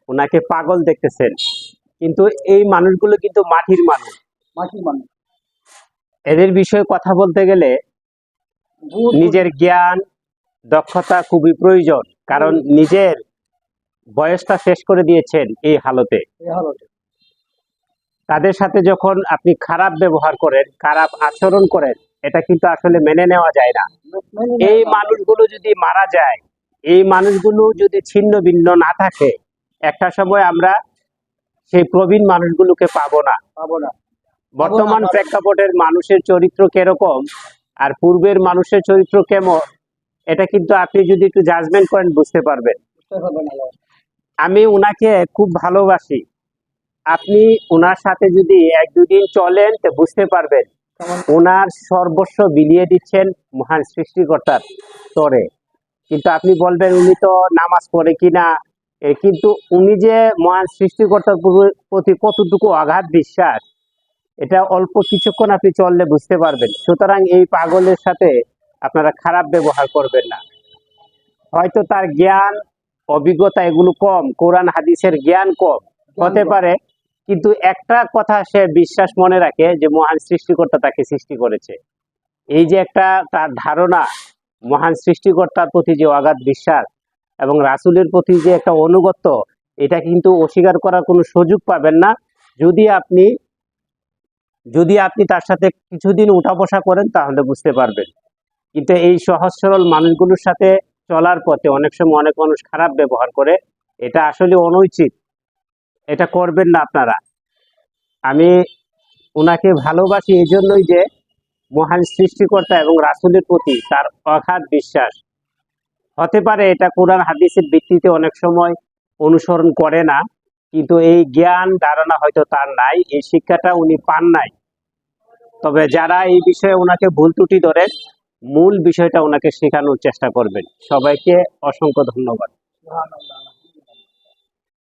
ওনাকে পাগল দেখতেছেন, কিন্তু এই মানুষগুলো কিন্তু মাটির মানুষ। এদের বিষয়ে কথা বলতে গেলে নিজের জ্ঞান দক্ষতা খুবই প্রয়োজন, কারণ নিজের বয়সটা শেষ করে দিয়েছেন এই হালতে। তাদের সাথে যখন আপনি খারাপ ব্যবহার করেন, খারাপ আচরণ করেন, এটা কিন্তু আসলে মেনে নেওয়া যায় না। এই মানুষগুলো যদি মারা যায়, এই মানুষগুলো যদি ছিন্ন ভিন্ন না থাকে, একটা সময় আমরা সেই প্রবীণ মানুষগুলোকে পাবো না। বর্তমান প্রেক্ষাপটের মানুষের চরিত্র কিরকম আর পূর্বের মানুষের চরিত্র কেমন, এটা কিন্তু আপনি যদি একটু জাজমেন্ট করেন বুঝতে পারবেন। আমি উনাকে খুব ভালোবাসি, আপনি ওনার সাথে যদি এক দুদিন চলেন তো বুঝতে পারবেন ওনার সর্বস্ব বিলিয়ে দিচ্ছেন মহান সৃষ্টিকর্তার স্তরে। কিন্তু আপনি বলবেন উনি তো নামাজ পড়ে কিনা, কিন্তু উনি যে মহান সৃষ্টিকর্তার প্রতি কতটুকু অগাধ বিশ্বাস, এটা অল্প কিছুক্ষণ আপনি চললে বুঝতে পারবেন। সুতরাং এই পাগলের সাথে আপনারা খারাপ ব্যবহার করবেন না। হয়তো তার জ্ঞান অভিজ্ঞতা এগুলো কম, কোরআন হাদিসের জ্ঞান কম হতে পারে, কিন্তু একটা কথা সে বিশ্বাস মনে রাখে যে মহান সৃষ্টিকর্তা তাকে সৃষ্টি করেছে। এই যে একটা তার ধারণা, মহান সৃষ্টিকর্তার প্রতি যে অগাধ বিশ্বাস এবং রাসূলের প্রতি যে একটা অনুগত্য, এটা কিন্তু অস্বীকার করার কোনো সুযোগ পাবেন না যদি আপনি তার সাথে কিছুদিন উঠা বসা করেন, তাহলে বুঝতে পারবেন। কিন্তু এই সহজ সরল মানুষগুলোর সাথে চলার পথে অনেক সময় অনেক মানুষ খারাপ ব্যবহার করে, এটা আসলে অনুচিত, এটা করবেন না আপনারা। আমি ওনাকে ভালোবাসি এই জন্যই যে মহান সৃষ্টিকর্তা এবং রাসূলের প্রতি তার অগাধ বিশ্বাস। হতে পারে এটা কোরআন হাদিসের ভিত্তিতে অনেক সময় অনুসরণ করে না, কিন্তু এই জ্ঞান ধারণা হয়তো তার নাই, এই শিক্ষাটা উনি পান নাই। তবে যারা এই বিষয়ে ওনাকে ভুল ত্রুটি ধরে, মূল বিষয়টা ওনাকে শেখানোর চেষ্টা করবেন। সবাইকে অসংখ্য ধন্যবাদ।